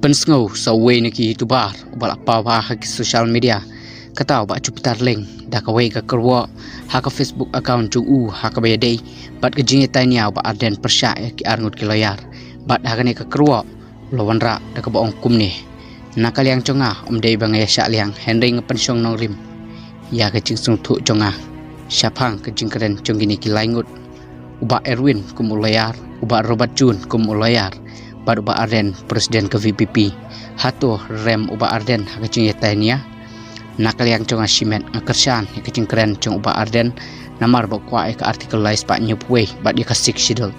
Pensengau sawe niki tubar ubal apa hak social media kata ba cupitar link da kawe ka kerwa hak Facebook account cu hak bayadei bat kejing tanya ba arden persya ki arngut ki layar bat hakane ka kerwa lawan ra da ka baong kumni nakal yang conga dei bangaya sya liang henry ngepensong nong rim ya kejing sung thu conga syapang kejing keren conggini ki laingut uba Erwin kum layar uba Robert Jun kum layar pada uba Arden presiden ke VPP hatu rem uba Arden hakacing yatainia nakal yang conga simen ngakersan hakacing keren cong uba Arden namar bakwa ke artikel lais pak nyupwe bat ka sik sidel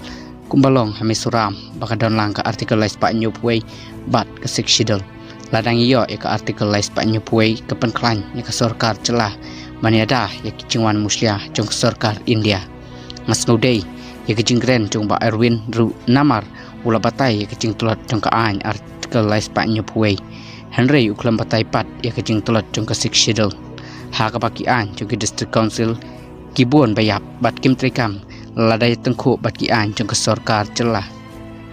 kumbalong hami suram baka downlang ke artikel lais pak nyupwe bat ka sik sidel ladang iyo ke artikel lais pak nyupwe ke penklan ke sarkar celah maniada ya kicingwan muslia cong sarkar India ngasnudei ya kicing keren cong ba Erwin ru namar ula batai ya kecing tulat jong ka an artikel lais pak nyupwe Henry uklam batai pat ya kecing tulat jong ka sik sidel ha ka baki an jong ki district council kibun bayap bat kim trikam ladai tengku bat ki an jong ka sarkar celah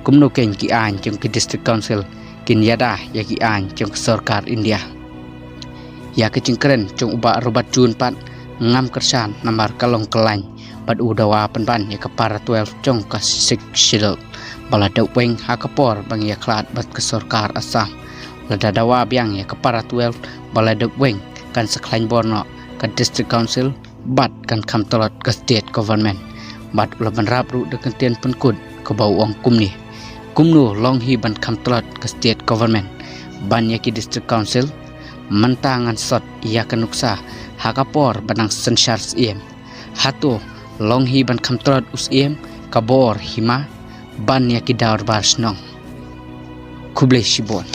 kumno ken ki an jong ki district council kin yada ya ki an jong ka sarkar India ya kecing keren jong uba Robert Jun pat ngam kersan namar kalong kelany bat udawa penban ya kepara 12 jong ka sik sidel bala daweng hakapor bang ya klat bat ke sarkar Assam lada dawa biang ya kepara 12 bala daweng kan seklain borno ke district council bat kan kam tolot ke state government bat ulaban rabru de kentian penkut ke bau ong kumni kumnu long hi ban kam tolot ke state government ban ya ki district council mentangan sot ya kenuksa hakapor banang sensyar iem hatu long hi ban kam tolot us iem kabor hima ban ya ki daur bar snong kuble shibon